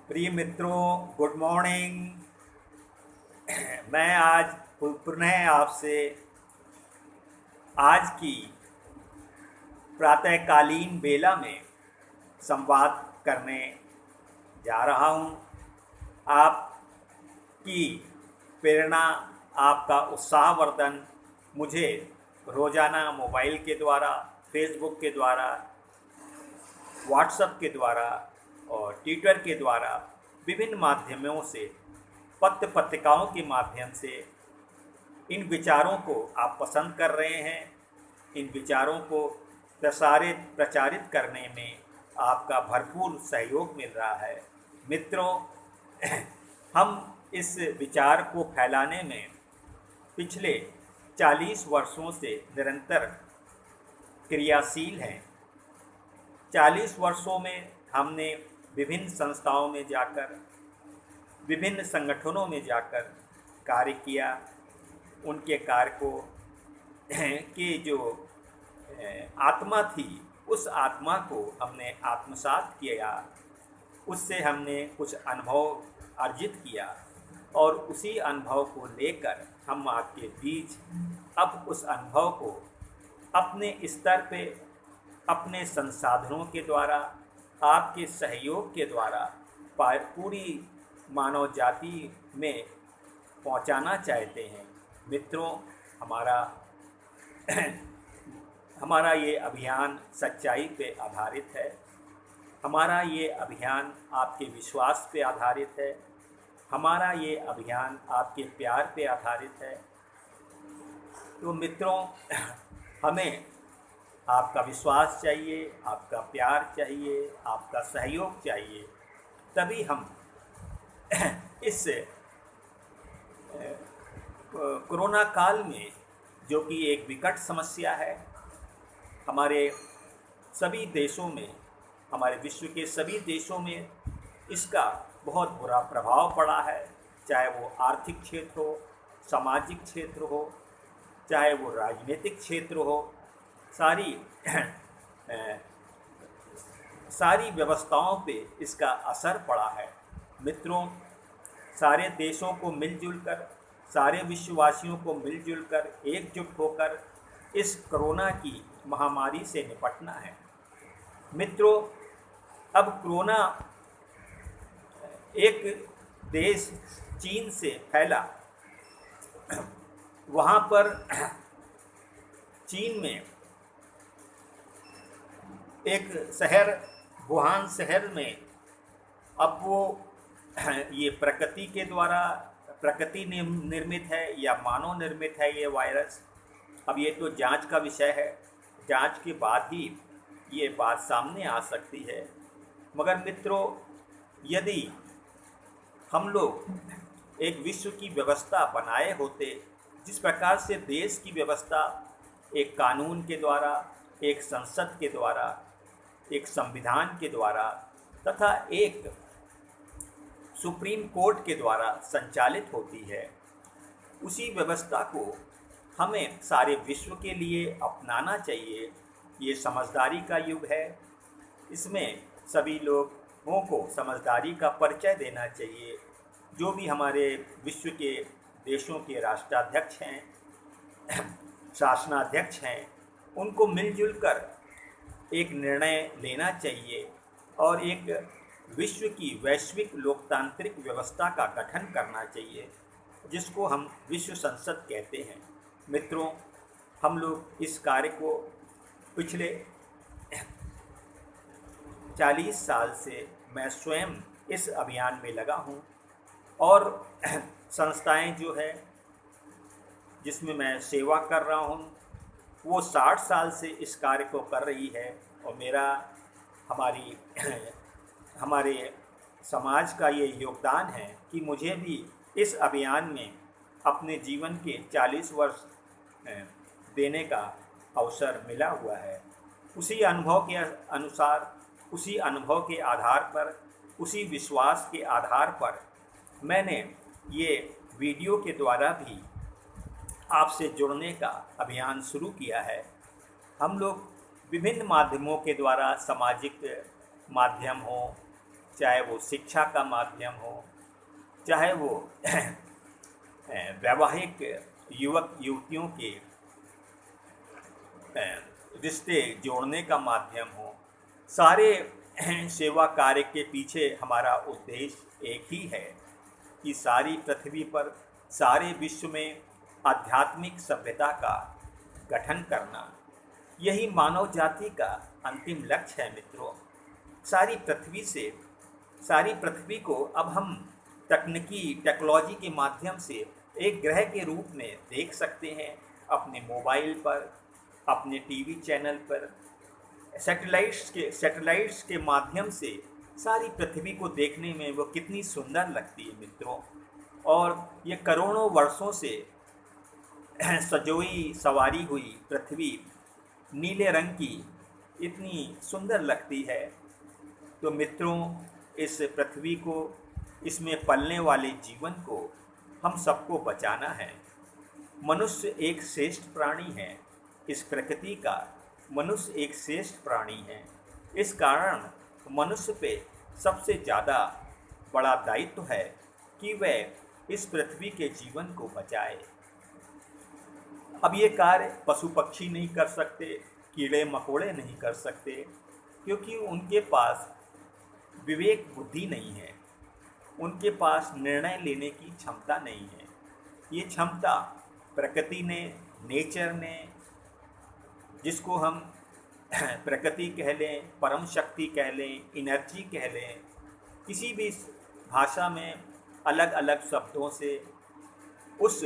प्रिय मित्रों, good morning. मैं आज पुनः आपसे आज की प्रातःकालीन बेला में संवाद करने जा रहा हूँ। आपकी प्रेरणा, आपका उत्साहवर्धन मुझे रोज़ाना मोबाइल के द्वारा, फेसबुक के द्वारा, व्हाट्सएप के द्वारा और ट्विटर के द्वारा विभिन्न माध्यमों से, पत्र पत्रिकाओं के माध्यम से इन विचारों को आप पसंद कर रहे हैं। इन विचारों को प्रचारित करने में आपका भरपूर सहयोग मिल रहा है। मित्रों, हम इस विचार को फैलाने में पिछले 40 वर्षों से निरंतर क्रियाशील हैं। 40 वर्षों में हमने विभिन्न संस्थाओं में जाकर, विभिन्न संगठनों में जाकर कार्य किया। उनके कार्य को की जो आत्मा थी, उस आत्मा को हमने आत्मसात किया, उससे हमने कुछ अनुभव अर्जित किया और उसी अनुभव को लेकर हम आपके बीच अब उस अनुभव को अपने स्तर पे, अपने संसाधनों के द्वारा, आपके सहयोग के द्वारा पूरी मानव जाति में पहुंचाना चाहते हैं। मित्रों, हमारा ये अभियान सच्चाई पे आधारित है। हमारा ये अभियान आपके विश्वास पे आधारित है। हमारा ये अभियान आपके प्यार पे आधारित है। तो मित्रों, हमें आपका विश्वास चाहिए, आपका प्यार चाहिए, आपका सहयोग चाहिए, तभी हम इस कोरोना काल में, जो कि एक विकट समस्या है, हमारे सभी देशों में, हमारे विश्व के सभी देशों में इसका बहुत बुरा प्रभाव पड़ा है। चाहे वो आर्थिक क्षेत्र हो, सामाजिक क्षेत्र हो, चाहे वो राजनीतिक क्षेत्र हो, सारी व्यवस्थाओं पे इसका असर पड़ा है। मित्रों, सारे देशों को मिलजुल कर, सारे विश्ववासियों को मिलजुल कर, एकजुट होकर इस कोरोना की महामारी से निपटना है। मित्रों, अब कोरोना एक देश चीन से फैला। वहाँ पर चीन में एक शहर, वुहान शहर में, अब वो ये प्रकृति के द्वारा, प्रकृति निर्मित है या मानव निर्मित है ये वायरस, अब ये तो जांच का विषय है। जांच के बाद ही ये बात सामने आ सकती है। मगर मित्रों, यदि हम लोग एक विश्व की व्यवस्था बनाए होते, जिस प्रकार से देश की व्यवस्था एक कानून के द्वारा, एक संसद के द्वारा, एक संविधान के द्वारा तथा एक सुप्रीम कोर्ट के द्वारा संचालित होती है, उसी व्यवस्था को हमें सारे विश्व के लिए अपनाना चाहिए। ये समझदारी का युग है। इसमें सभी लोगों को समझदारी का परिचय देना चाहिए। जो भी हमारे विश्व के देशों के राष्ट्राध्यक्ष हैं, शासनाध्यक्ष हैं, उनको मिलजुल कर एक निर्णय लेना चाहिए और एक विश्व की वैश्विक लोकतांत्रिक व्यवस्था का गठन करना चाहिए, जिसको हम विश्व संसद कहते हैं। मित्रों, हम लोग इस कार्य को पिछले 40 साल से मैं स्वयं इस अभियान में लगा हूँ और संस्थाएं जो है जिसमें मैं सेवा कर रहा हूँ, वो 60 साल से इस कार्य को कर रही है। और हमारे समाज का ये योगदान है कि मुझे भी इस अभियान में अपने जीवन के 40 वर्ष देने का अवसर मिला हुआ है। उसी अनुभव के अनुसार, उसी अनुभव के आधार पर, उसी विश्वास के आधार पर मैंने ये वीडियो के द्वारा भी आपसे जुड़ने का अभियान शुरू किया है। हम लोग विभिन्न माध्यमों के द्वारा, सामाजिक माध्यम हो, चाहे वो शिक्षा का माध्यम हो, चाहे वो वैवाहिक युवक युवतियों के रिश्ते जोड़ने का माध्यम हो, सारे सेवा कार्य के पीछे हमारा उद्देश्य एक ही है कि सारी पृथ्वी पर, सारे विश्व में आध्यात्मिक सभ्यता का गठन करना। यही मानव जाति का अंतिम लक्ष्य है मित्रों। सारी पृथ्वी को अब हम तकनीकी टेक्नोलॉजी के माध्यम से एक ग्रह के रूप में देख सकते हैं। अपने मोबाइल पर, अपने टीवी चैनल पर, सैटेलाइट्स के माध्यम से सारी पृथ्वी को देखने में वो कितनी सुंदर लगती है मित्रों। और ये करोड़ों वर्षों से सजोई सवारी हुई पृथ्वी नीले रंग की इतनी सुंदर लगती है। तो मित्रों, इस पृथ्वी को, इसमें पलने वाले जीवन को हम सबको बचाना है। मनुष्य एक श्रेष्ठ प्राणी है, इस प्रकृति का मनुष्य एक श्रेष्ठ प्राणी है। इस कारण मनुष्य पे सबसे ज़्यादा बड़ा दायित्व है कि वह इस पृथ्वी के जीवन को बचाए। अब ये कार्य पशु पक्षी नहीं कर सकते, कीड़े मकोड़े नहीं कर सकते, क्योंकि उनके पास विवेक बुद्धि नहीं है, उनके पास निर्णय लेने की क्षमता नहीं है। ये क्षमता प्रकृति ने, नेचर ने, जिसको हम प्रकृति कह लें, परम शक्ति कह लें, एनर्जी कह लें, किसी भी भाषा में अलग अलग शब्दों से उस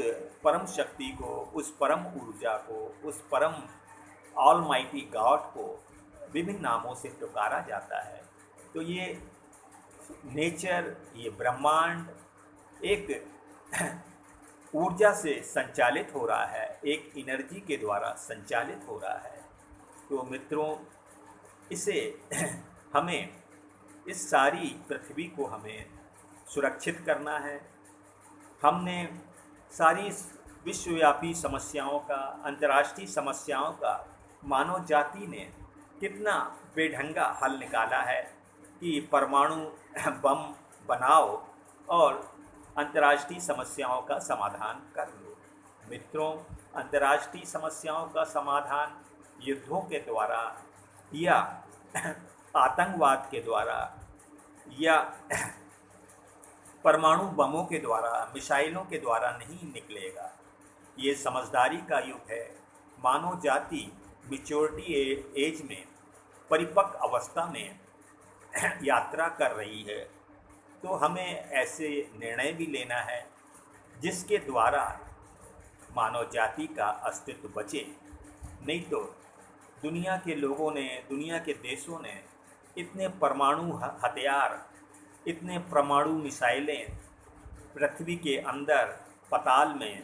परम शक्ति को, उस परम ऊर्जा को, उस परम ऑलमाइटी गॉड को विभिन्न नामों से पुकारा जाता है। तो ये नेचर, ये ब्रह्मांड एक ऊर्जा से संचालित हो रहा है, एक एनर्जी के द्वारा संचालित हो रहा है। तो मित्रों, इसे हमें, इस सारी पृथ्वी को हमें सुरक्षित करना है। हमने सारी विश्वव्यापी समस्याओं का, अंतर्राष्ट्रीय समस्याओं का मानव जाति ने कितना बेढंगा हल निकाला है कि परमाणु बम बनाओ और अंतर्राष्ट्रीय समस्याओं का समाधान कर लो। मित्रों, अंतर्राष्ट्रीय समस्याओं का समाधान युद्धों के द्वारा या आतंकवाद के द्वारा या परमाणु बमों के द्वारा, मिसाइलों के द्वारा नहीं निकलेगा। ये समझदारी का युग है। मानव जाति मैच्योरिटी एज में, परिपक्व अवस्था में यात्रा कर रही है। तो हमें ऐसे निर्णय भी लेना है जिसके द्वारा मानव जाति का अस्तित्व बचे। नहीं तो दुनिया के लोगों ने, दुनिया के देशों ने इतने परमाणु हथियार, इतने परमाणु मिसाइलें पृथ्वी के अंदर, पाताल में,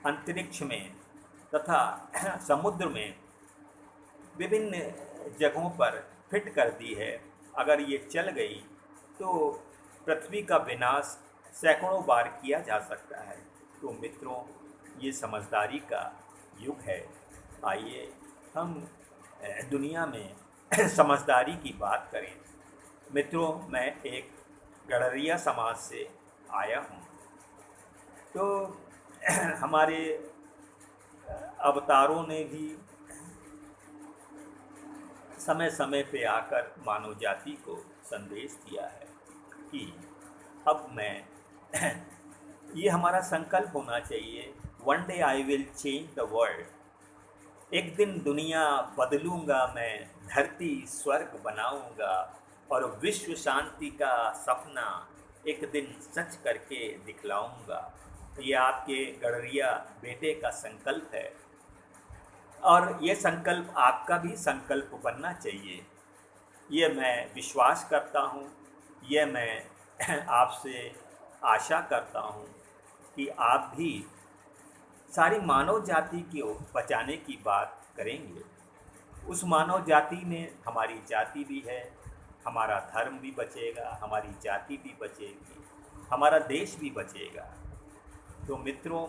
अंतरिक्ष में तथा समुद्र में विभिन्न जगहों पर फिट कर दी है। अगर ये चल गई तो पृथ्वी का विनाश सैकड़ों बार किया जा सकता है। तो मित्रों, ये समझदारी का युग है। आइए हम दुनिया में समझदारी की बात करें। मित्रों, मैं एक गडरिया समाज से आया हूँ। तो हमारे अवतारों ने भी समय समय पे आकर मानव जाति को संदेश दिया है कि अब मैं ये हमारा संकल्प होना चाहिए, one day I will change the world. एक दिन दुनिया बदलूंगा मैं, धरती स्वर्ग बनाऊंगा और विश्व शांति का सपना एक दिन सच करके दिखलाऊंगा। ये आपके गडरिया बेटे का संकल्प है और ये संकल्प आपका भी संकल्प बनना चाहिए। ये मैं विश्वास करता हूँ, ये मैं आपसे आशा करता हूँ कि आप भी सारी मानव जाति को बचाने की बात करेंगे। उस मानव जाति में हमारी जाति भी है, हमारा धर्म भी बचेगा, हमारी जाति भी बचेगी, हमारा देश भी बचेगा। तो मित्रों,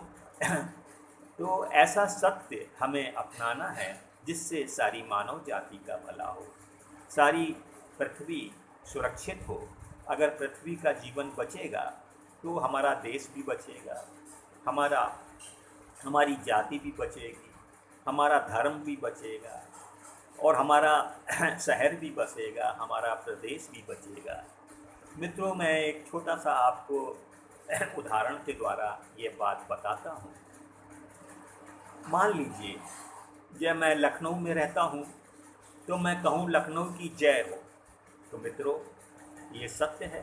तो ऐसा सत्य हमें अपनाना है जिससे सारी मानव जाति का भला हो, सारी पृथ्वी सुरक्षित हो, अगर पृथ्वी का जीवन बचेगा तो हमारा देश भी बचेगा, हमारा हमारी जाति भी बचेगी, हमारा धर्म भी बचेगा और हमारा शहर भी बचेगा, हमारा प्रदेश भी बचेगा। मित्रों, मैं एक छोटा सा आपको उदाहरण के द्वारा ये बात बताता हूँ। मान लीजिए जब मैं लखनऊ में रहता हूँ तो मैं कहूँ लखनऊ की जय हो, तो मित्रों ये सत्य है,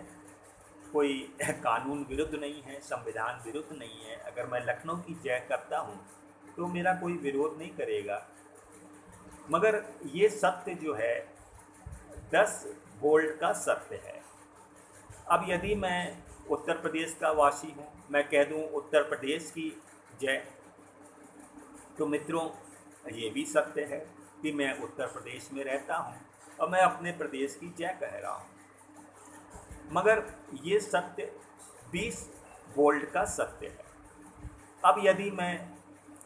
कोई कानून विरुद्ध नहीं है, संविधान विरुद्ध नहीं है। अगर मैं लखनऊ की जय करता हूँ तो मेरा कोई विरोध नहीं करेगा। मगर ये सत्य जो है 10 वोल्ट का सत्य है। अब यदि मैं उत्तर प्रदेश का वासी हूँ, मैं कह दूँ उत्तर प्रदेश की जय, तो मित्रों ये भी सत्य है कि मैं उत्तर प्रदेश में रहता हूँ और मैं अपने प्रदेश की जय कह रहा हूँ। मगर ये सत्य 20 वोल्ट का सत्य है। अब यदि मैं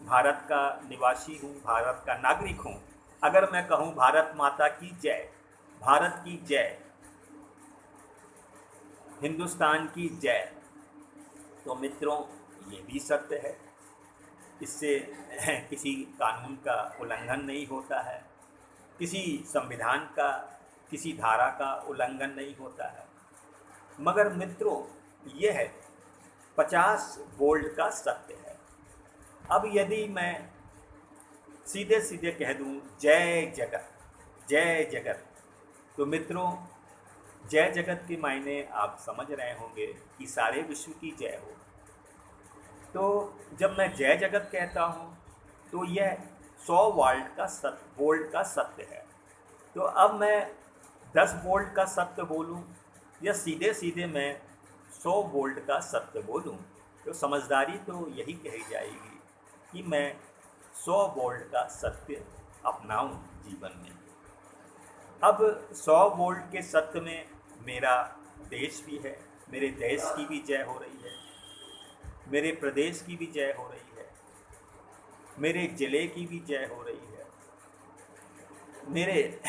भारत का निवासी हूँ, भारत का नागरिक हूँ, अगर मैं कहूँ भारत माता की जय, भारत की जय, हिंदुस्तान की जय, तो मित्रों ये भी सत्य है। इससे किसी कानून का उल्लंघन नहीं होता है, किसी संविधान का, किसी धारा का उल्लंघन नहीं होता है। मगर मित्रों यह 50 वोल्ट का सत्य है। अब यदि मैं सीधे सीधे कह दूं जय जगत, जय जगत, तो मित्रों जय जगत के मायने आप समझ रहे होंगे कि सारे विश्व की जय हो। तो जब मैं जय जगत कहता हूँ तो यह 100 वोल्ट का सत्य है। तो अब मैं 10 वोल्ट का सत्य बोलूँ या सीधे सीधे मैं 100 वोल्ट का सत्य बोलूँ, तो समझदारी तो यही कही जाएगी कि मैं 100 वोल्ट का सत्य अपनाऊं जीवन में। अब 100 वोल्ट के सत्य में मेरा देश भी है, मेरे देश की भी जय हो रही है, मेरे प्रदेश की भी जय हो रही है, मेरे ज़िले की भी जय हो रही है, मेरे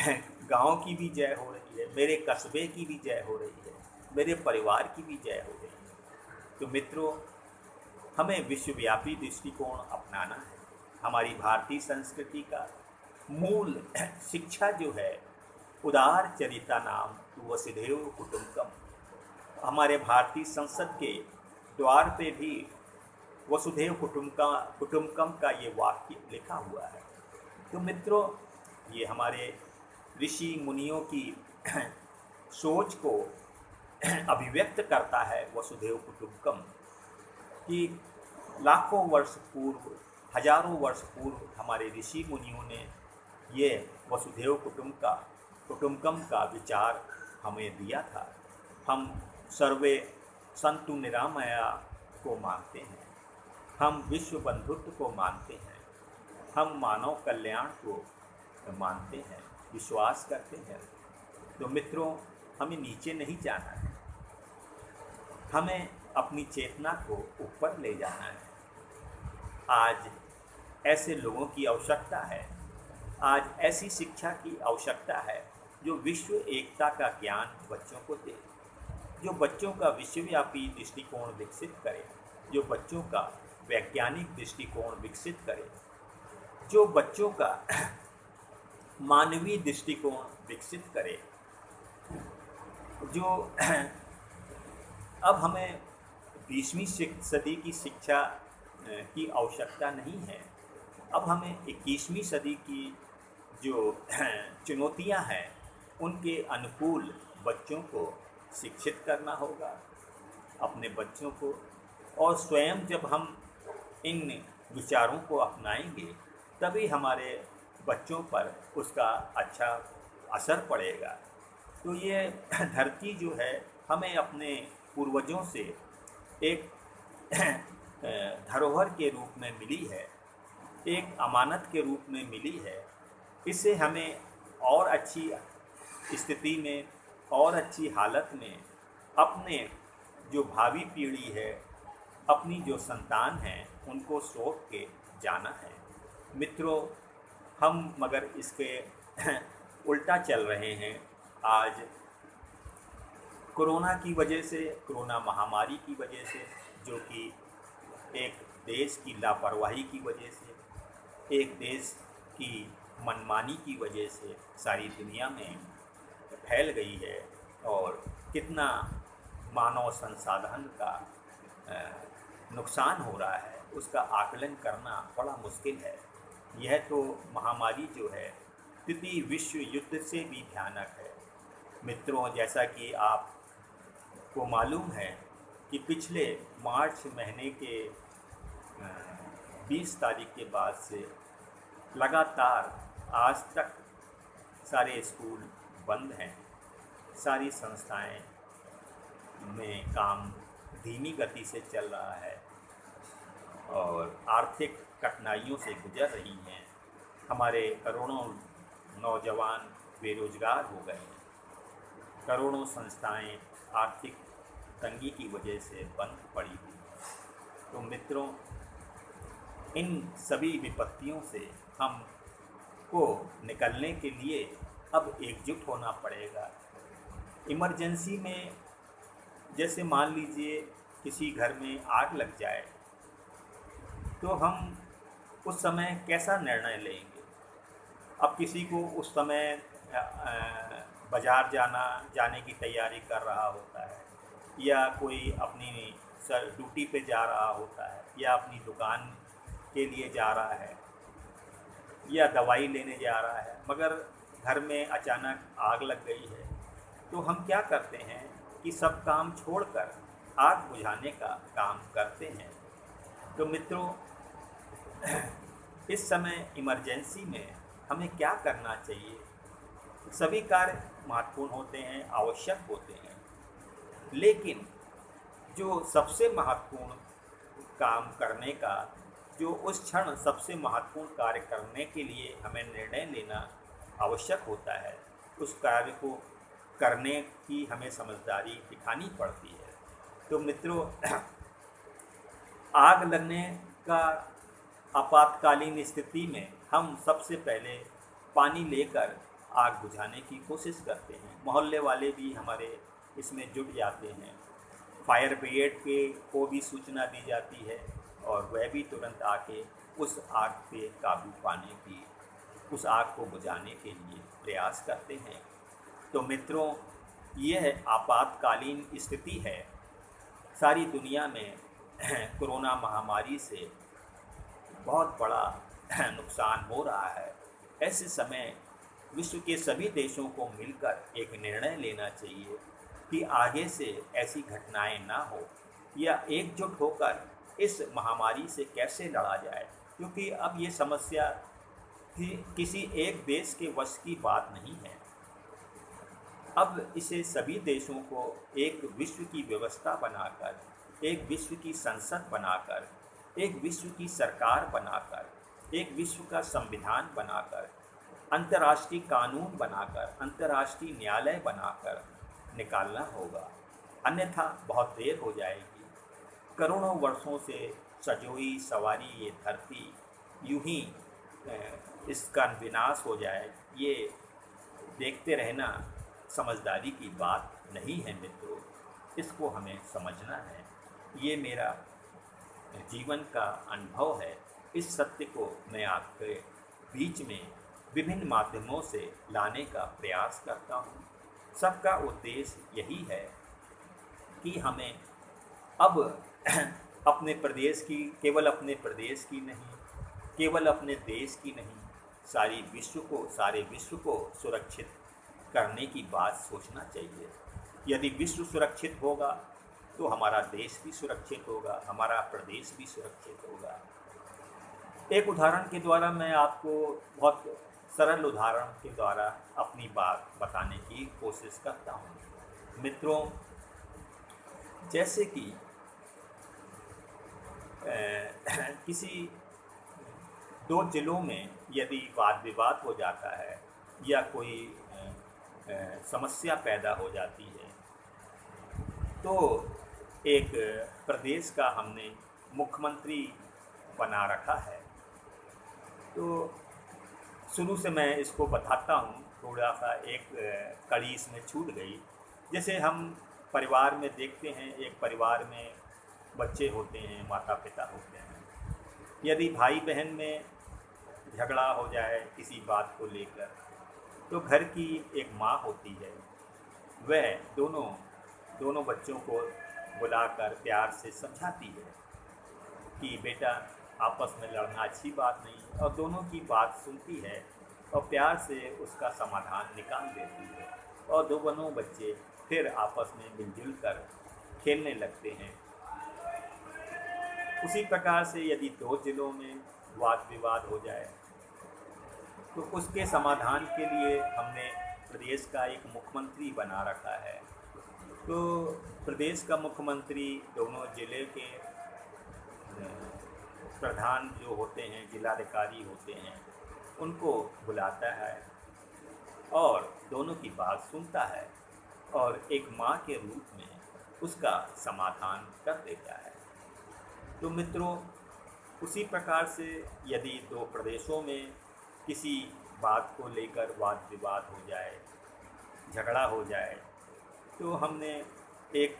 गांव की भी जय हो रही है, मेरे कस्बे की भी जय हो रही है, मेरे परिवार की भी जय हो रही है। तो मित्रों हमें विश्वव्यापी दृष्टिकोण अपनाना है। हमारी भारतीय संस्कृति का मूल शिक्षा जो है उदार चरिता नाम तु वसुधैव कुटुम्बकम, हमारे भारतीय संसद के द्वार पे भी वसुधैव कुटुम्बकम का ये वाक्य लिखा हुआ है। तो मित्रों ये हमारे ऋषि मुनियों की सोच को अभिव्यक्त करता है वसुधैव कुटुम्बकम, कि लाखों वर्ष पूर्व, हजारों वर्ष पूर्व हमारे ऋषि मुनियों ने ये वसुधैव कुटुम्बकम का विचार हमें दिया था। हम सर्वे संतु निरामया को मानते हैं, हम विश्व बंधुत्व को मानते हैं, हम मानव कल्याण को मानते हैं, विश्वास करते हैं। तो मित्रों हमें नीचे नहीं जाना है, हमें अपनी चेतना को ऊपर ले जाना है। आज ऐसे लोगों की आवश्यकता है, आज ऐसी शिक्षा की आवश्यकता है जो विश्व एकता का ज्ञान बच्चों को दे, जो बच्चों का विश्वव्यापी दृष्टिकोण विकसित करे, जो बच्चों का वैज्ञानिक दृष्टिकोण विकसित करे, जो बच्चों का मानवीय दृष्टिकोण विकसित करे। जो अब हमें 20वीं सदी की शिक्षा की आवश्यकता नहीं है, अब हमें 21वीं सदी की जो चुनौतियां हैं उनके अनुकूल बच्चों को शिक्षित करना होगा, अपने बच्चों को। और स्वयं जब हम इन विचारों को अपनाएंगे तभी हमारे बच्चों पर उसका अच्छा असर पड़ेगा। तो ये धरती जो है हमें अपने पूर्वजों से एक धरोहर के रूप में मिली है, एक अमानत के रूप में मिली है। इससे हमें और अच्छी स्थिति में, और अच्छी हालत में अपने जो भावी पीढ़ी है, अपनी जो संतान है, उनको सोच के जाना है। मित्रों हम मगर इसके उल्टा चल रहे हैं। आज कोरोना की वजह से, कोरोना महामारी की वजह से, जो कि एक देश की लापरवाही की वजह से, एक देश की मनमानी की वजह से सारी दुनिया में फैल गई है, और कितना मानव संसाधन का नुकसान हो रहा है उसका आकलन करना बड़ा मुश्किल है। यह तो महामारी जो है तृतीय विश्व युद्ध से भी भयानक है। मित्रों, जैसा कि आपको मालूम है कि पिछले मार्च महीने के 20 तारीख के बाद से लगातार आज तक सारे स्कूल बंद हैं, सारी संस्थाएं में काम धीमी गति से चल रहा है और आर्थिक कठिनाइयों से गुजर रही हैं। हमारे करोड़ों नौजवान बेरोजगार हो गए हैं, करोड़ों संस्थाएं आर्थिक तंगी की वजह से बंद पड़ी हुई हैं। तो मित्रों, इन सभी विपत्तियों से हम को निकलने के लिए अब एकजुट होना पड़ेगा। इमरजेंसी में जैसे मान लीजिए किसी घर में आग लग जाए तो हम उस समय कैसा निर्णय लेंगे। अब किसी को उस समय बाज़ार जाने की तैयारी कर रहा होता है, या कोई अपनी ड्यूटी पे जा रहा होता है, या अपनी दुकान के लिए जा रहा है, या दवाई लेने जा रहा है, मगर घर में अचानक आग लग गई है, तो हम क्या करते हैं कि सब काम छोड़कर आग बुझाने का काम करते हैं। तो मित्रों, इस समय इमरजेंसी में हमें क्या करना चाहिए। सभी कार्य महत्वपूर्ण होते हैं, आवश्यक होते हैं, लेकिन जो सबसे महत्वपूर्ण काम करने का, जो उस क्षण सबसे महत्वपूर्ण कार्य करने के लिए हमें निर्णय लेना आवश्यक होता है, उस कार्य को करने की हमें समझदारी दिखानी पड़ती है। तो मित्रों, आग लगने का आपातकालीन स्थिति में हम सबसे पहले पानी लेकर आग बुझाने की कोशिश करते हैं। मोहल्ले वाले भी हमारे इसमें जुट जाते हैं, फायर ब्रिगेड को भी सूचना दी जाती है और वह भी तुरंत आके उस आग पे काबू पाने की, उस आग को बुझाने के लिए प्रयास करते हैं। तो मित्रों, यह आपातकालीन स्थिति है। सारी दुनिया में कोरोना महामारी से बहुत बड़ा नुकसान हो रहा है। ऐसे समय विश्व के सभी देशों को मिलकर एक निर्णय लेना चाहिए कि आगे से ऐसी घटनाएं ना हो, या एकजुट होकर इस महामारी से कैसे लड़ा जाए, क्योंकि अब ये समस्या किसी एक देश के वश की बात नहीं है। अब इसे सभी देशों को एक विश्व की व्यवस्था बनाकर, एक विश्व की संसद बनाकर, एक विश्व की सरकार बनाकर, एक विश्व का संविधान बनाकर, अंतर्राष्ट्रीय कानून बनाकर, अंतर्राष्ट्रीय न्यायालय बनाकर निकालना होगा, अन्यथा बहुत देर हो जाएगी। करोड़ों वर्षों से सजोई सवारी ये धरती यूं ही इसका विनाश हो जाए, ये देखते रहना समझदारी की बात नहीं है मित्रों। इसको हमें समझना है। ये मेरा जीवन का अनुभव है। इस सत्य को मैं आपके बीच में विभिन्न माध्यमों से लाने का प्रयास करता हूँ। सबका उद्देश्य यही है कि हमें अब अपने प्रदेश की, केवल अपने प्रदेश की नहीं, केवल अपने देश की नहीं, सारे विश्व को सुरक्षित करने की बात सोचना चाहिए। यदि विश्व सुरक्षित होगा तो हमारा देश भी सुरक्षित होगा, हमारा प्रदेश भी सुरक्षित होगा। एक उदाहरण के द्वारा मैं आपको, बहुत सरल उदाहरण के द्वारा अपनी बात बताने की कोशिश करता हूँ। मित्रों, जैसे कि किसी दो जिलों में यदि वाद विवाद हो जाता है या कोई समस्या पैदा हो जाती है, तो एक प्रदेश का हमने मुख्यमंत्री बना रखा है। तो शुरू से मैं इसको बताता हूँ, थोड़ा सा एक कड़ी इसमें छूट गई। जैसे हम परिवार में देखते हैं, एक परिवार में बच्चे होते हैं, माता पिता होते हैं। यदि भाई बहन में झगड़ा हो जाए किसी बात को लेकर, तो घर की एक माँ होती है, वह दोनों दोनों बच्चों को बुलाकर प्यार से समझाती है कि बेटा आपस में लड़ना अच्छी बात नहीं है, और दोनों की बात सुनती है और प्यार से उसका समाधान निकाल देती है, और दोनों बच्चे फिर आपस में मिलजुल कर खेलने लगते हैं। उसी प्रकार से यदि दो जिलों में वाद विवाद हो जाए, तो उसके समाधान के लिए हमने प्रदेश का एक मुख्यमंत्री बना रखा है। तो प्रदेश का मुख्यमंत्री दोनों ज़िले के प्रधान जो होते हैं, जिलाधिकारी होते हैं, उनको बुलाता है और दोनों की बात सुनता है और एक माँ के रूप में उसका समाधान कर देता है। तो मित्रों, उसी प्रकार से यदि दो प्रदेशों में किसी बात को लेकर वाद विवाद हो जाए, झगड़ा हो जाए, तो हमने एक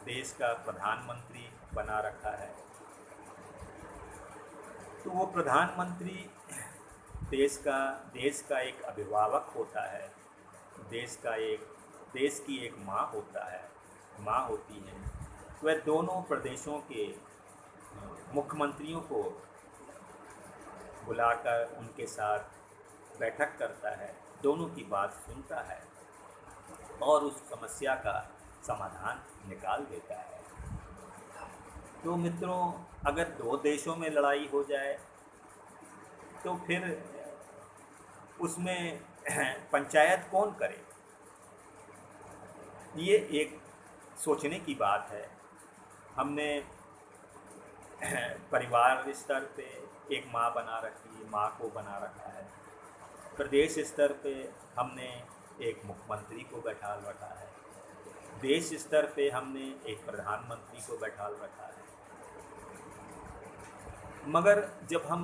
देश का प्रधानमंत्री बना रखा है। तो वो प्रधानमंत्री देश का एक अभिभावक होता है, देश की एक माँ होती है। वह दोनों प्रदेशों के मुख्यमंत्रियों को बुलाकर उनके साथ बैठक करता है, दोनों की बात सुनता है और उस समस्या का समाधान निकाल देता है। तो मित्रों, अगर दो देशों में लड़ाई हो जाए तो फिर उसमें पंचायत कौन करे, ये एक सोचने की बात है। हमने परिवार स्तर पे एक माँ को बना रखा है, प्रदेश स्तर पे हमने एक मुख्यमंत्री को बैठा रखा है, देश स्तर पे हमने एक प्रधानमंत्री को बैठा रखा है। मगर जब हम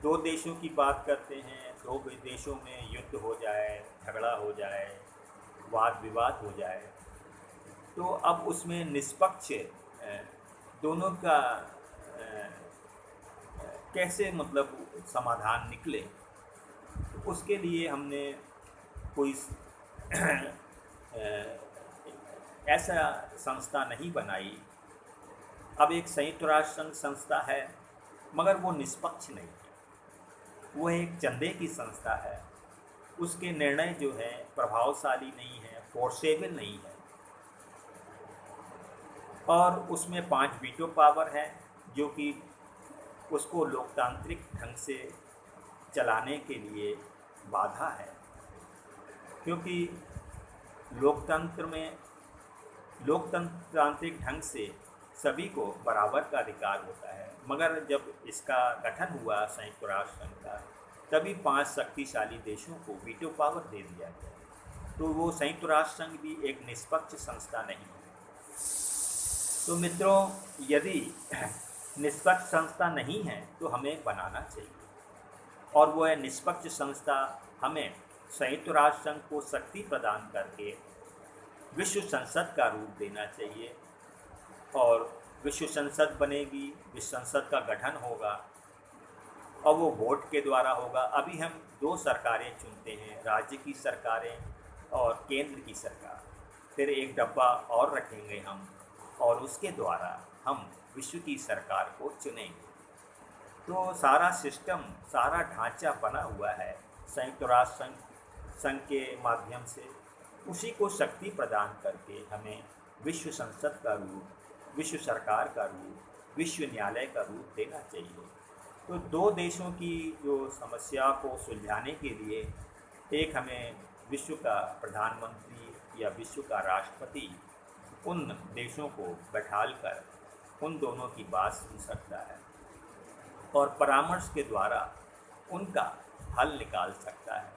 दो देशों की बात करते हैं, दो देशों में युद्ध हो जाए, झगड़ा हो जाए, वाद विवाद हो जाए, तो अब उसमें निष्पक्ष दोनं का कैसे समाधान निकले, तो उसके लिए हमने कोई ऐसा संस्था नहीं बनाई। अब एक संयुक्त राष्ट्र संघ संस्था है, मगर वो निष्पक्ष नहीं है, वो एक चंदे की संस्था है। उसके निर्णय जो है प्रभावशाली नहीं है, फोर्सेबल नहीं है, और उसमें 5 वीटो पावर है, जो कि उसको लोकतांत्रिक ढंग से चलाने के लिए बाधा है। क्योंकि लोकतांत्रिक ढंग से सभी को बराबर का अधिकार होता है, मगर जब इसका गठन हुआ संयुक्त राष्ट्र संघ का, तभी 5 शक्तिशाली देशों को वीटो पावर दे दिया गया। तो वो संयुक्त राष्ट्र संघ भी एक निष्पक्ष संस्था नहीं है। तो मित्रों, यदि निष्पक्ष संस्था नहीं है तो हमें बनाना चाहिए, और वह निष्पक्ष संस्था हमें संयुक्त राष्ट्र संघ को शक्ति प्रदान करके विश्व संसद का रूप देना चाहिए। और विश्व संसद बनेगी, विश्व संसद का गठन होगा और वो वोट के द्वारा होगा। अभी हम 2 सरकारें चुनते हैं, राज्य की सरकारें और केंद्र की सरकार, फिर एक डब्बा और रखेंगे हम, और उसके द्वारा हम विश्व की सरकार को चुनेंगे। तो सारा सिस्टम, सारा ढांचा बना हुआ है संयुक्त राष्ट्र संघ के माध्यम से। उसी को शक्ति प्रदान करके हमें विश्व संसद का रूप, विश्व सरकार का रूप, विश्व न्यायालय का रूप देना चाहिए। तो 2 देशों की जो समस्या को सुलझाने के लिए एक हमें विश्व का प्रधानमंत्री या विश्व का राष्ट्रपति उन देशों को बैठाल कर उन दोनों की बात सुन सकता है और परामर्श के द्वारा उनका हल निकाल सकता है,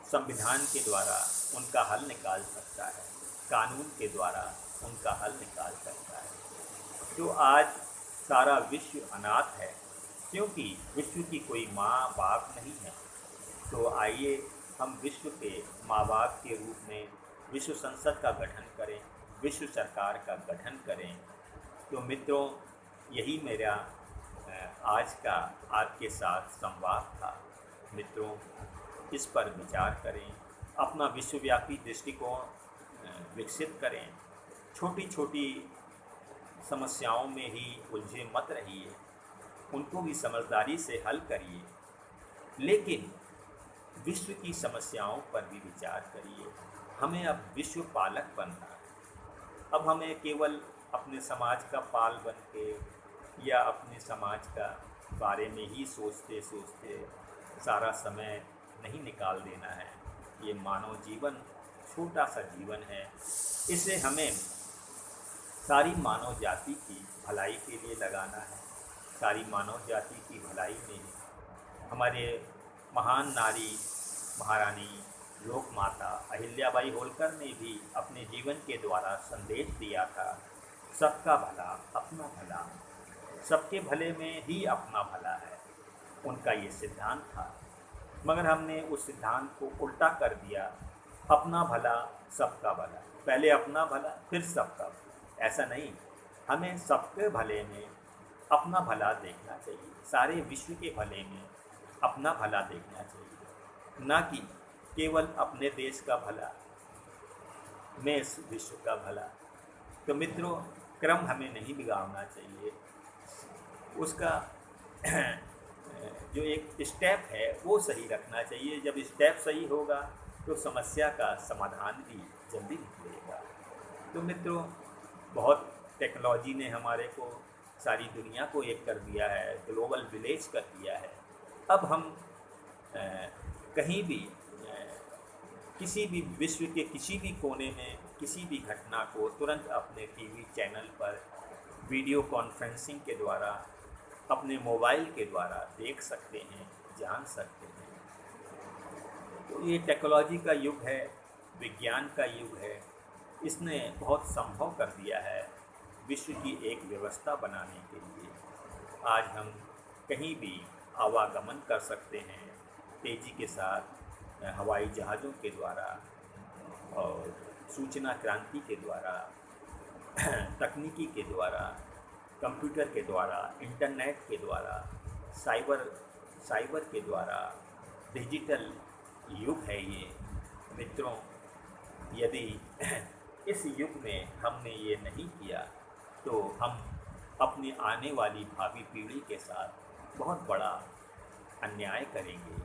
संविधान के द्वारा उनका हल निकाल सकता है, कानून के द्वारा उनका हल निकाल सकता है। तो आज सारा विश्व अनाथ है, क्योंकि विश्व की कोई माँ बाप नहीं है। तो आइए हम विश्व के माँ बाप के रूप में विश्व संसद का गठन करें, विश्व सरकार का गठन करें। तो मित्रों, यही मेरा आज का आपके साथ संवाद था। मित्रों, इस पर विचार करें, अपना विश्वव्यापी दृष्टिकोण विकसित करें। छोटी छोटी समस्याओं में ही उलझे मत रहिए, उनको भी समझदारी से हल करिए, लेकिन विश्व की समस्याओं पर भी विचार करिए। हमें अब विश्व पालक बनना है। अब हमें केवल अपने समाज का पाल बन के या अपने समाज का बारे में ही सोचते सोचते सारा समय नहीं निकाल देना है। ये मानव जीवन छोटा सा जीवन है, इसे हमें सारी मानव जाति की भलाई के लिए लगाना है। सारी मानव जाति की भलाई में हमारे महान नारी महारानी लोक माता अहिल्याबाई होलकर ने भी अपने जीवन के द्वारा संदेश दिया था, सबका भला अपना भला, सबके भले में ही अपना भला है। उनका ये सिद्धांत था, मगर हमने उस सिद्धांत को उल्टा कर दिया, अपना भला सबका भला, पहले अपना भला फिर सबका भला। ऐसा नहीं, हमें सबके भले में अपना भला देखना चाहिए, सारे विश्व के भले में अपना भला देखना चाहिए, ना कि केवल अपने देश का भला में इस विश्व का भला। तो मित्रों, क्रम हमें नहीं बिगाड़ना चाहिए, उसका जो एक स्टेप है वो सही रखना चाहिए। जब स्टेप सही होगा तो समस्या का समाधान भी जल्दी निकलेगा। तो मित्रों, बहुत टेक्नोलॉजी ने हमारे को, सारी दुनिया को एक कर दिया है, ग्लोबल विलेज कर दिया है। अब हम कहीं भी किसी भी विश्व के किसी भी कोने में किसी भी घटना को तुरंत अपने टीवी चैनल पर वीडियो कॉन्फ्रेंसिंग के द्वारा, अपने मोबाइल के द्वारा देख सकते हैं, जान सकते हैं। तो ये टेक्नोलॉजी का युग है, विज्ञान का युग है। इसने बहुत संभव कर दिया है विश्व की एक व्यवस्था बनाने के लिए। आज हम कहीं भी आवागमन कर सकते हैं तेज़ी के साथ, हवाई जहाज़ों के द्वारा और सूचना क्रांति के द्वारा, तकनीकी के द्वारा, कंप्यूटर के द्वारा, इंटरनेट के द्वारा, साइबर के द्वारा, डिजिटल युग है ये। मित्रों, यदि इस युग में हमने ये नहीं किया तो हम अपनी आने वाली भावी पीढ़ी के साथ बहुत बड़ा अन्याय करेंगे,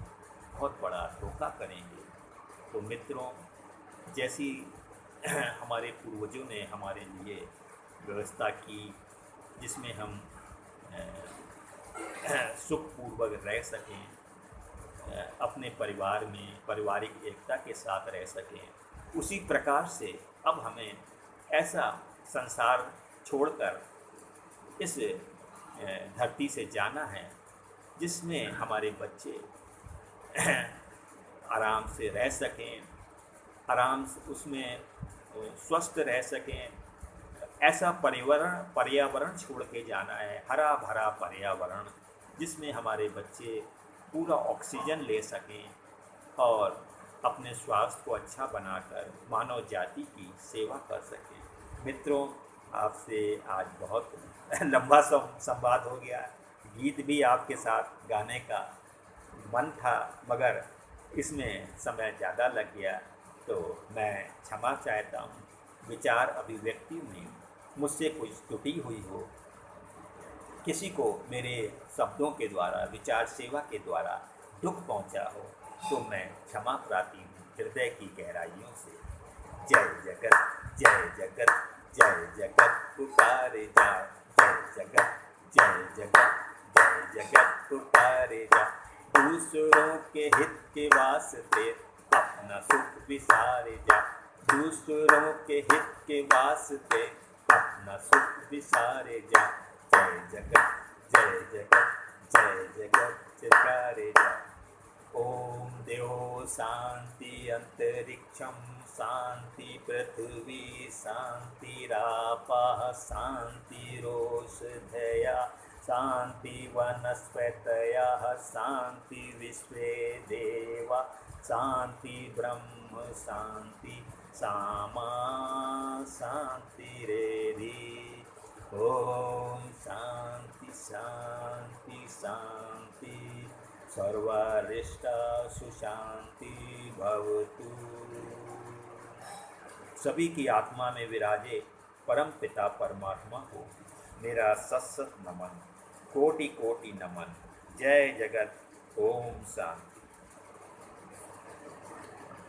बहुत बड़ा धोखा करेंगे। तो मित्रों, जैसी हमारे पूर्वजों ने हमारे लिए व्यवस्था की, जिसमें हम सुखपूर्वक रह सकें, अपने परिवार में पारिवारिक एकता के साथ रह सकें, उसी प्रकार से अब हमें ऐसा संसार छोड़कर इस धरती से जाना है जिसमें हमारे बच्चे आराम से रह सकें, आराम से उसमें स्वस्थ रह सकें। ऐसा पर्यावरण छोड़ के जाना है, हरा भरा पर्यावरण, जिसमें हमारे बच्चे पूरा ऑक्सीजन ले सकें और अपने स्वास्थ्य को अच्छा बनाकर मानव जाति की सेवा कर सकें। मित्रों, आपसे आज बहुत लंबा संवाद हो गया। गीत भी आपके साथ गाने का मन था, मगर इसमें समय ज़्यादा लग गया, तो मैं क्षमा चाहता हूँ। विचार अभिव्यक्ति में मुझसे कुछ त्रुटि हुई हो, किसी को मेरे शब्दों के द्वारा, विचार सेवा के द्वारा दुख पहुँचा हो, तो मैं क्षमा प्रार्थी हूँ हृदय की गहराइयों से। जय जगत, जय जगत, जय जगत पुकारे जा, जय जगत, जय जगत, जय जगत पुकारे जा। दूसरों के हित के वास्ते अपना सुख विसारे जा, दूसरों के हित के वास्ते अपना सुख विसारे जा। जय जगत, जय जगत, जय जगत पुकारे जा। ओम देव शांति अंतरिक्षम शांति, पृथ्वी शांतिरापः शांतिरोषधयः शांति वनस्पतयः शांति विश्वे देवा शांति ब्रह्म शांति सामा शांतिरेधि। ओम शांति शांति शांति। सर्वारिष्टा सुशांति भवतु। सभी की आत्मा में विराजे परम पिता परमात्मा को मेरा सत नमन, कोटि कोटि नमन। जय जगत। ओम शांति।